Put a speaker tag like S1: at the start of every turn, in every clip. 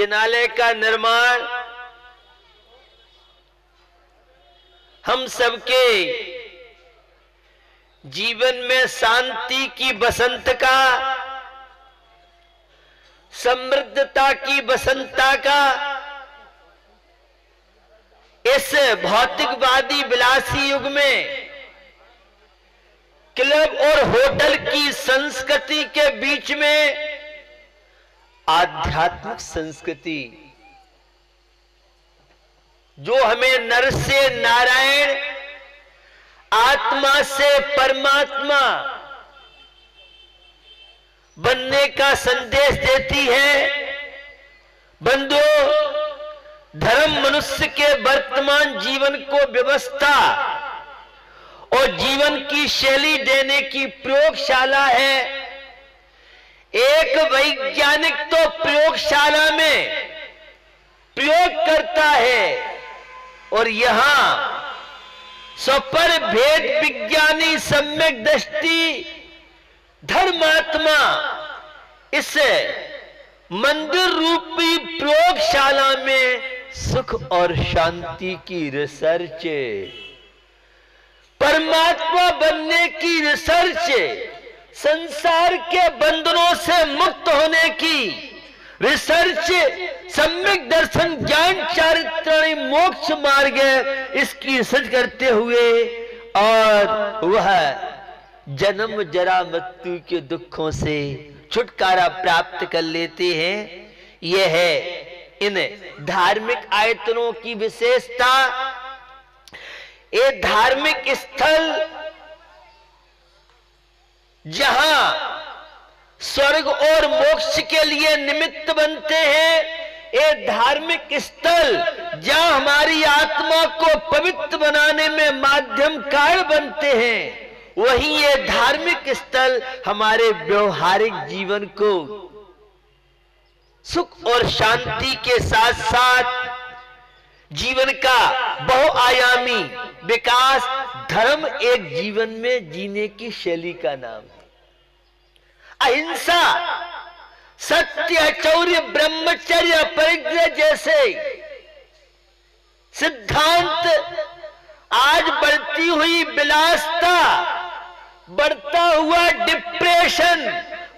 S1: जिनालय का निर्माण हम सबके जीवन में शांति की बसंत का, समृद्धता की बसंता का, इस भौतिकवादी विलासी युग में क्लब और होटल की संस्कृति के बीच में आध्यात्मिक संस्कृति, जो हमें नर से नारायण, आत्मा से परमात्मा बनने का संदेश देती है। बंधुओं, धर्म मनुष्य के वर्तमान जीवन को व्यवस्था और जीवन की शैली देने की प्रयोगशाला है। एक वैज्ञानिक तो प्रयोगशाला में प्रयोग करता है और यहां स्वपर भेद विज्ञानी सम्यक दृष्टि धर्मात्मा इस मंदिर रूपी प्रयोगशाला में सुख और शांति की रिसर्च, परमात्मा बनने की रिसर्च, संसार के बंधनों से मुक्त होने की रिसर्च, सम्यक दर्शन ज्ञान चारित्राणी मोक्ष मार्ग, इसकी रिसर्च करते हुए और वह जन्म जरा मृत्यु के दुखों से छुटकारा प्राप्त कर लेते हैं। यह है इन धार्मिक आयतनों की विशेषता। ये धार्मिक स्थल जहां स्वर्ग और मोक्ष के लिए निमित्त बनते हैं, ये धार्मिक स्थल जहां हमारी आत्मा को पवित्र बनाने में माध्यम कारण बनते हैं, वहीं ये धार्मिक स्थल हमारे व्यवहारिक जीवन को सुख और शांति के साथ साथ जीवन का बहुआयामी विकास, धर्म एक जीवन में जीने की शैली का नाम है। अहिंसा, सत्य, चौर्य, ब्रह्मचर्य, परिग्रह जैसे सिद्धांत आज बढ़ती हुई विलासता, बढ़ता हुआ डिप्रेशन,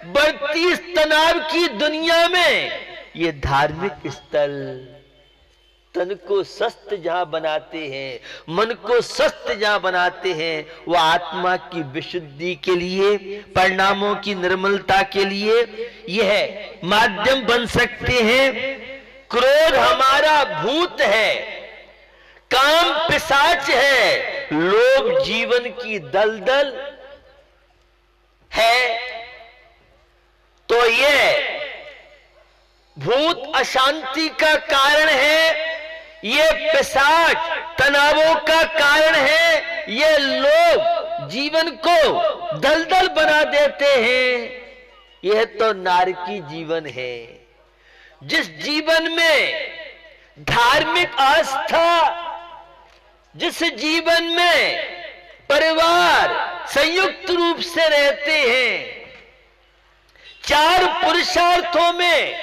S1: बढ़ती तनाव की दुनिया में ये धार्मिक स्थल तन को स्वस्थ जहां बनाते हैं, मन को स्वस्थ जहां बनाते हैं, वह आत्मा की विशुद्धि के लिए, परिणामों की निर्मलता के लिए यह माध्यम बन सकते हैं। क्रोध हमारा भूत है, काम पिशाच है, लोभ जीवन की दलदल है। तो यह भूत अशांति का कारण है, ये पिशाच तनावों का कारण है, ये लोग जीवन को दलदल बना देते हैं। यह तो नारकी जीवन है। जिस जीवन में धार्मिक आस्था, जिस जीवन में परिवार संयुक्त रूप से रहते हैं, चार पुरुषार्थों में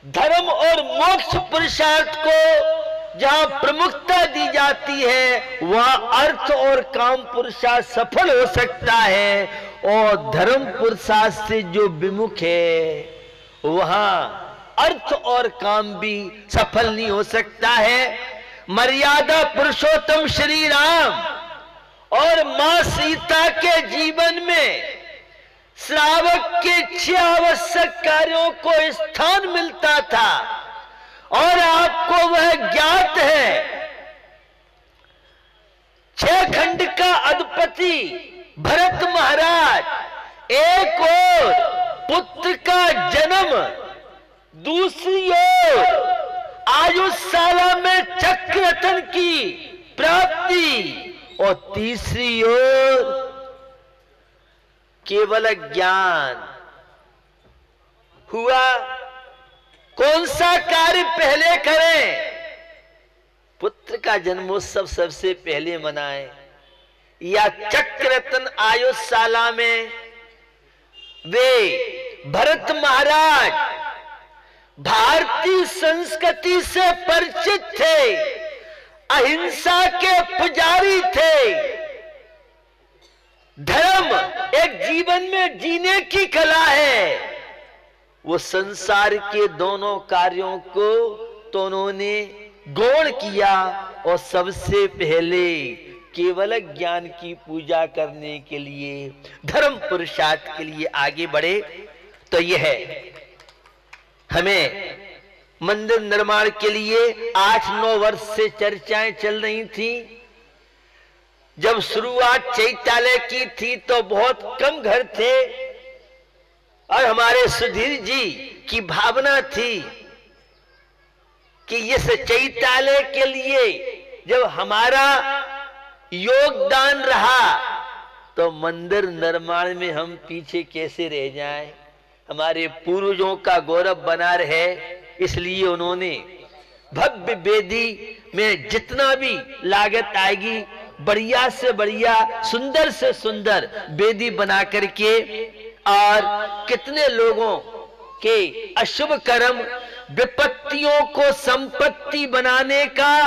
S1: धर्म और मोक्ष पुरुषार्थ को जहां प्रमुखता दी जाती है, वहां अर्थ और काम पुरुषार्थ सफल हो सकता है, और धर्म पुरुषार्थ से जो विमुख है वहां अर्थ और काम भी सफल नहीं हो सकता है। मर्यादा पुरुषोत्तम श्री राम और मां सीता के जीवन में श्रावक के 6 आवश्यक कार्यों को स्थान मिलता था, और आपको वह ज्ञात है। 6 खंड का अधिपति भरत महाराज, एक ओर पुत्र का जन्म, दूसरी ओर आयुशाला में चक्ररत्न की प्राप्ति, और तीसरी ओर केवल ज्ञान हुआ। कौन सा कार्य पहले करें? पुत्र का जन्मोत्सव सबसे पहले मनाएं, या चक्ररत्न आयुशाला में वे भरत महाराज भारतीय संस्कृति से परिचित थे, अहिंसा के पुजारी थे। धर्म एक जीवन में जीने की कला है। वो संसार के दोनों कार्यों को तो उन्होंने गौण किया और सबसे पहले केवल ज्ञान की पूजा करने के लिए, धर्म पुरुषार्थ के लिए आगे बढ़े। तो यह है, हमें मंदिर निर्माण के लिए 8-9 वर्ष से चर्चाएं चल रही थी। जब शुरुआत चैत्यालय की थी तो बहुत कम घर थे और हमारे सुधीर जी की भावना थी कि इस चैत्यालय के लिए जब हमारा योगदान रहा तो मंदिर निर्माण में हम पीछे कैसे रह जाएं, हमारे पूर्वजों का गौरव बना रहे। इसलिए उन्होंने भव्य वेदी में जितना भी लागत आएगी, बढ़िया से बढ़िया, सुंदर से सुंदर वेदी बना करके, और कितने लोगों के अशुभ कर्म, विपत्तियों को संपत्ति बनाने का,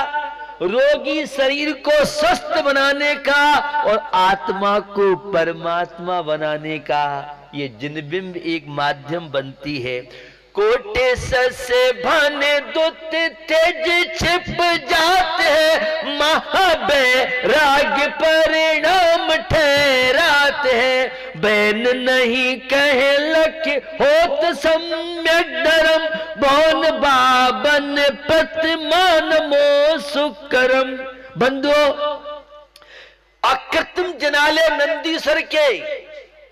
S1: रोगी शरीर को स्वस्थ बनाने का और आत्मा को परमात्मा बनाने का ये जिनबिंब एक माध्यम बनती है। कोटेश से भाने दुत तेज छिप जाते हैं, महाबैराग परिणाम ठहराते हैं। बैन नहीं कहे लख होत सम्यक धर्म, बौन बाबन प्रतिमान मो सुकरम। बंधुओं, अकृत्रिम जनाले नंदीश्वर के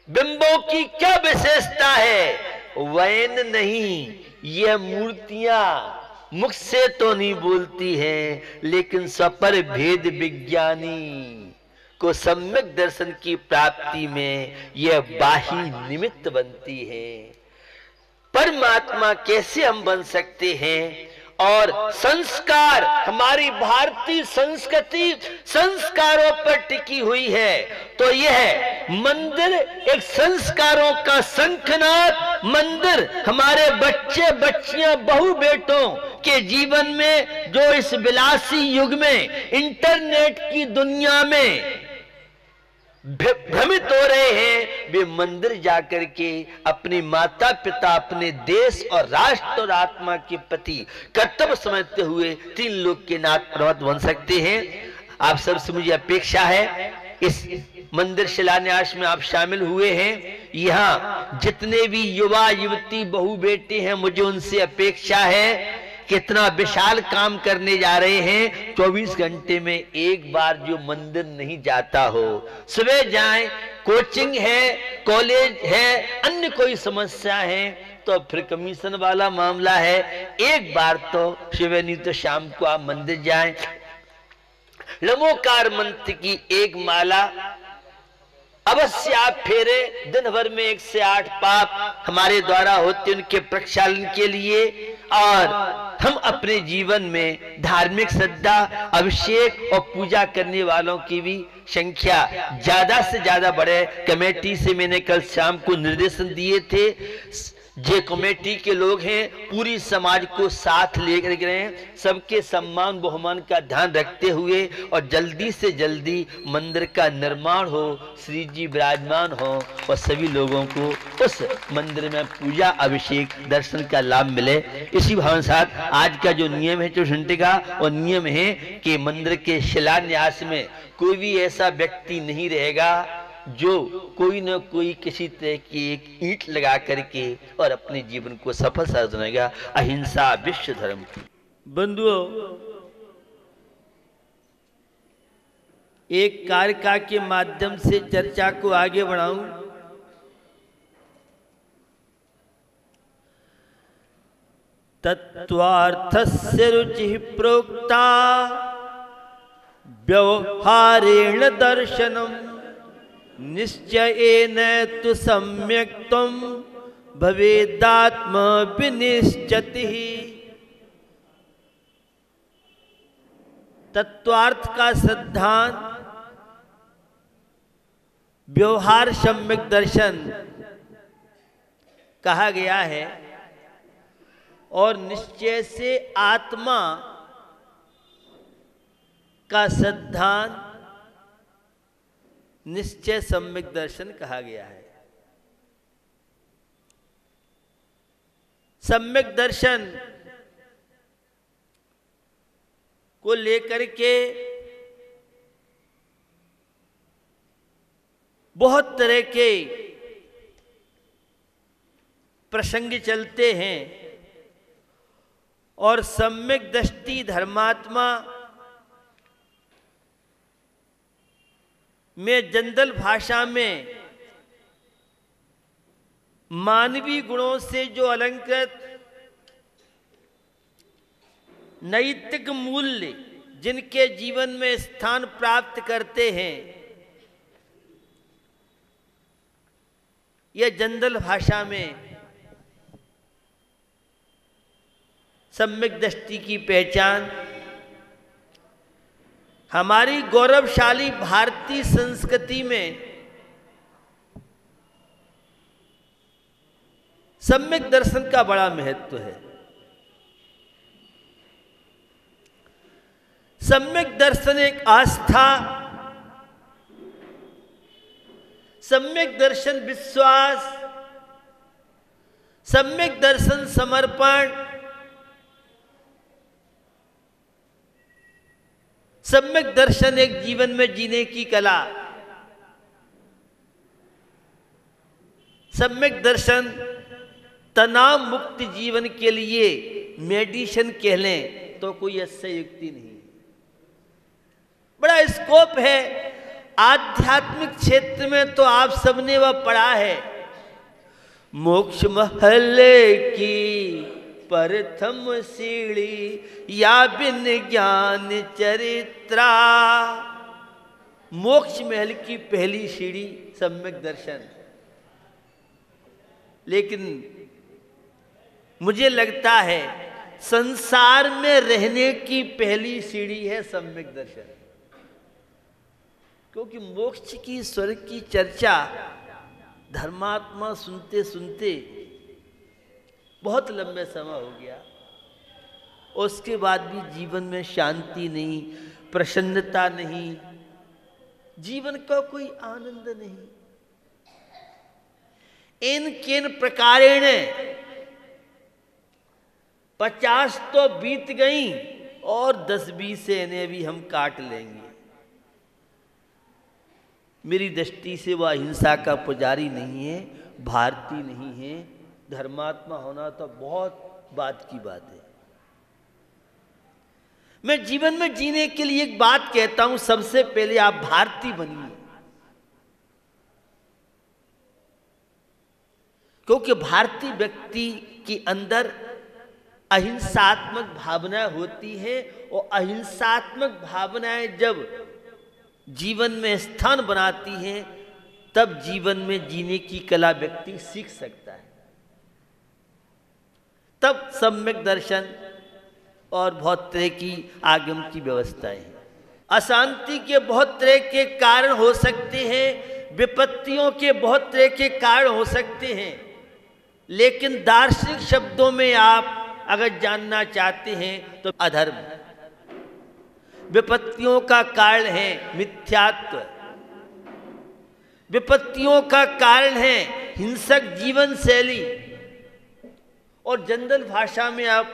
S1: बिंबों की क्या विशेषता है? वैन नहीं, ये मूर्तियां मुख से तो नहीं बोलती हैं, लेकिन सपर भेद विज्ञानी को सम्यक दर्शन की प्राप्ति में यह बाही निमित्त बनती है। परमात्मा कैसे हम बन सकते हैं? और संस्कार, हमारी भारतीय संस्कृति संस्कारों पर टिकी हुई है। तो यह मंदिर एक संस्कारों का शंखनाद, मंदिर हमारे बच्चे बच्चियां, बहू बेटों के जीवन में जो इस विलासी युग में, इंटरनेट की दुनिया में भ्रमित हो रहे हैं, वे मंदिर जाकर के अपने माता पिता, अपने देश और राष्ट्र और आत्मा के प्रति कर्तव्य समझते हुए 3 लोक के नाथ पर्वत बन सकते हैं। आप सबसे मुझे अपेक्षा है, इस मंदिर शिलान्यास में आप शामिल हुए हैं, यहाँ जितने भी युवा युवती बहू बेटे हैं, मुझे उनसे अपेक्षा है, कितना विशाल काम करने जा रहे हैं। 24 घंटे में एक बार जो मंदिर नहीं जाता हो, सुबह जाएं, कोचिंग है, कॉलेज है, अन्य कोई समस्या है तो फिर कमीशन वाला मामला है, एक बार तो सुबह नहीं तो शाम को आप मंदिर जाएं। नमोकार मंत्र की एक माला अवश्य आप फेरे, दिन भर में 1 से 8 पाप हमारे द्वारा होते उनके प्रक्षालन के लिए, और हम अपने जीवन में धार्मिक श्रद्धा, अभिषेक और पूजा करने वालों की भी संख्या ज्यादा से ज्यादा बढ़े। कमेटी से मैंने कल शाम को निर्देशन दिए थे, जे कमेटी के लोग हैं पूरी समाज को साथ लेकर गए हैं, सबके सम्मान बहुमान का ध्यान रखते हुए, और जल्दी से जल्दी मंदिर का निर्माण हो, श्री जी विराजमान हो और सभी लोगों को उस मंदिर में पूजा अभिषेक दर्शन का लाभ मिले। इसी भावना साथ आज का जो नियम है 24 घंटे का, वो नियम है कि मंदिर के शिलान्यास में कोई भी ऐसा व्यक्ति नहीं रहेगा जो कोई न कोई किसी तरह की एक ईंट लगा करके और अपने जीवन को सफल साधनेगा। अहिंसा विश्व धर्म की।
S2: बंधुओं, एक कार्यका के माध्यम से चर्चा को आगे बढ़ाऊं। तत्वार्थस्य रुचि प्रोक्ता व्यवहारेण दर्शनम, निश्चयेन तु सम्यक्त्वं भवेदात्म विनिश्चितिः। तत्वार्थ का सिद्धांत, व्यवहार सम्यक दर्शन कहा गया है। और निश्चय से आत्मा का सिद्धांत निश्चय सम्यक दर्शन कहा गया है। सम्यक दर्शन को लेकर के बहुत तरह के प्रसंग चलते हैं और सम्यक दृष्टि धर्मात्मा में जनरल भाषा में मानवीय गुणों से जो अलंकृत नैतिक मूल्य जिनके जीवन में स्थान प्राप्त करते हैं, यह जनरल भाषा में सम्यक दृष्टि की पहचान हमारी गौरवशाली भारतीय संस्कृति में सम्यक दर्शन का बड़ा महत्व है। सम्यक दर्शन एक आस्था, सम्यक दर्शन विश्वास, सम्यक दर्शन समर्पण, सम्यक दर्शन एक जीवन में जीने की कला, सम्यक दर्शन तनाव मुक्त जीवन के लिए मेडिसिन कह लें तो कोई ऐसा युक्ति नहीं। बड़ा स्कोप है आध्यात्मिक क्षेत्र में, तो आप सबने वह पढ़ा है, मोक्ष महल की प्रथम सीढ़ी या बिन ज्ञान चरित्रा। मोक्ष महल की पहली सीढ़ी सम्यक दर्शन। लेकिन मुझे लगता है संसार में रहने की पहली सीढ़ी है सम्यक दर्शन, क्योंकि मोक्ष की स्वर्ग की चर्चा धर्मात्मा सुनते सुनते बहुत लंबे समय हो गया। उसके बाद भी जीवन में शांति नहीं, प्रसन्नता नहीं, जीवन का कोई आनंद नहीं। इन किन प्रकारेण 50 तो बीत गई और 10-20 से इन्हें भी हम काट लेंगे। मेरी दृष्टि से वह अहिंसा का पुजारी नहीं है, भारतीय नहीं है। धर्मात्मा होना तो बहुत बात की बात है। मैं जीवन में जीने के लिए एक बात कहता हूं, सबसे पहले आप भारतीय बनिए, क्योंकि भारतीय व्यक्ति के अंदर अहिंसात्मक भावनाएं होती हैं और अहिंसात्मक भावनाएं जब जीवन में स्थान बनाती हैं तब जीवन में जीने की कला व्यक्ति सीख सकता है। तब सम्यक दर्शन और बहुत तरह की आगम की व्यवस्थाएं हैं। अशांति के बहुत तरह के कारण हो सकते हैं, विपत्तियों के बहुत तरह के कारण हो सकते हैं, लेकिन दार्शनिक शब्दों में आप अगर जानना चाहते हैं तो अधर्म विपत्तियों का कारण है, मिथ्यात्व विपत्तियों का कारण है, हिंसक जीवन शैली। और जनरल भाषा में आप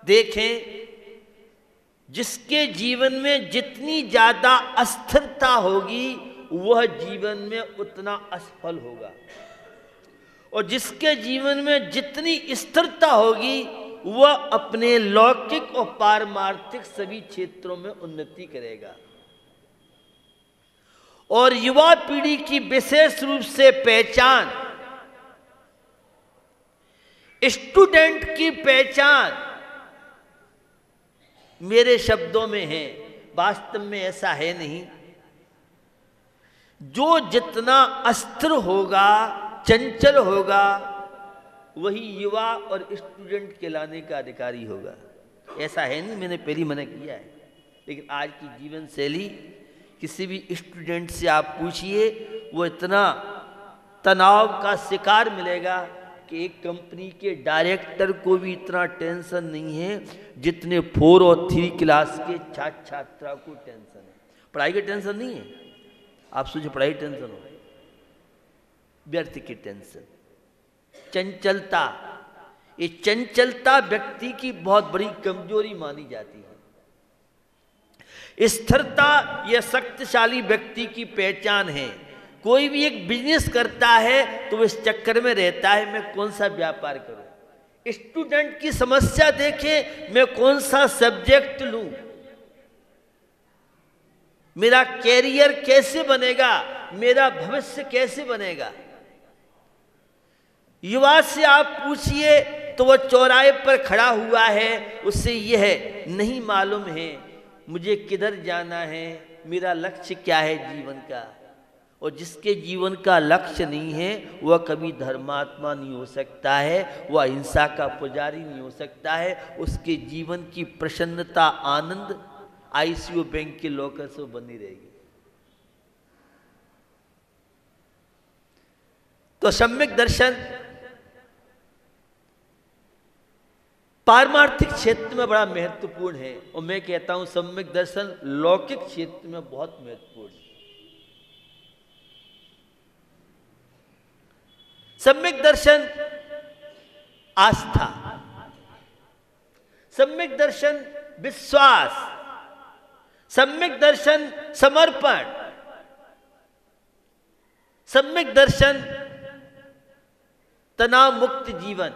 S2: देखें, जिसके जीवन में जितनी ज्यादा अस्थिरता होगी वह जीवन में उतना असफल होगा, और जिसके जीवन में जितनी स्थिरता होगी वह अपने लौकिक और पारमार्थिक सभी क्षेत्रों में उन्नति करेगा। और युवा पीढ़ी की विशेष रूप से पहचान, स्टूडेंट की पहचान मेरे शब्दों में है, वास्तव में ऐसा है नहीं। जो जितना अस्थिर होगा, चंचल होगा, वही युवा और स्टूडेंट कहलाने का अधिकारी होगा। ऐसा है नहीं, मैंने पहली मना किया है, लेकिन आज की जीवन शैली किसी भी स्टूडेंट से आप पूछिए, वो इतना तनाव का शिकार मिलेगा कि एक कंपनी के डायरेक्टर को भी इतना टेंशन नहीं है जितने 4 और 3 क्लास के छात्रा को टेंशन है। पढ़ाई की टेंशन नहीं है, आप सोचिए पढ़ाई टेंशन हो, व्यर्थ की टेंशन, चंचलता। ये चंचलता व्यक्ति की बहुत बड़ी कमजोरी मानी जाती है। स्थिरता यह शक्तिशाली व्यक्ति की पहचान है। कोई भी एक बिजनेस करता है तो इस चक्कर में रहता है मैं कौन सा व्यापार करूं। स्टूडेंट की समस्या देखें, मैं कौन सा सब्जेक्ट लूं, मेरा कैरियर कैसे बनेगा, मेरा भविष्य कैसे बनेगा। युवा से आप पूछिए तो वह चौराहे पर खड़ा हुआ है, उससे यह नहीं मालूम है मुझे किधर जाना है, मेरा लक्ष्य क्या है जीवन का। और जिसके जीवन का लक्ष्य नहीं है वह कभी धर्मात्मा नहीं हो सकता है, वह हिंसा का पुजारी नहीं हो सकता है। उसके जीवन की प्रसन्नता, आनंद आईसीयू बैंक के लॉकर से बनी रहेगी। तो सम्यक दर्शन पारमार्थिक क्षेत्र में बड़ा महत्वपूर्ण है, और मैं कहता हूं सम्यक दर्शन लौकिक क्षेत्र में बहुत महत्वपूर्ण है। सम्यक दर्शन आस्था, सम्यक दर्शन विश्वास, सम्यक दर्शन समर्पण, सम्यक दर्शन तनाव मुक्त जीवन,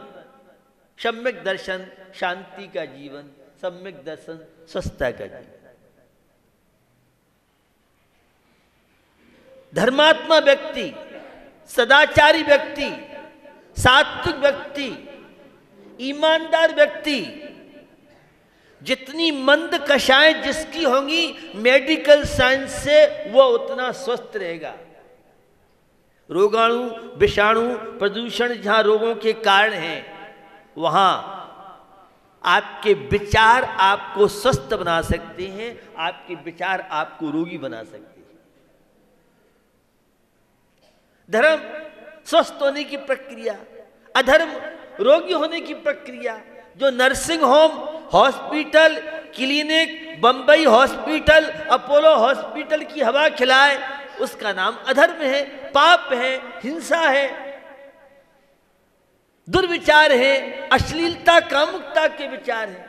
S2: सम्यक दर्शन शांति का जीवन, सम्यक दर्शन स्वस्थता का जीवन। धर्मात्मा व्यक्ति, सदाचारी व्यक्ति, सात्विक व्यक्ति, ईमानदार व्यक्ति, जितनी मंद कषाएं जिसकी होंगी मेडिकल साइंस से वह उतना स्वस्थ रहेगा। रोगाणु, विषाणु, प्रदूषण जहां रोगों के कारण हैं, वहां आपके विचार आपको स्वस्थ बना सकते हैं, आपके विचार आपको रोगी बना सकते हैं। धर्म स्वस्थ होने की प्रक्रिया, अधर्म रोगी होने की प्रक्रिया। जो nursing home, hospital, clinic, Bombay hospital, Apollo hospital की हवा खिलाए, उसका नाम अधर्म है, पाप है, हिंसा है, दुर्विचार है, अश्लीलता, कामुकता के विचार हैं।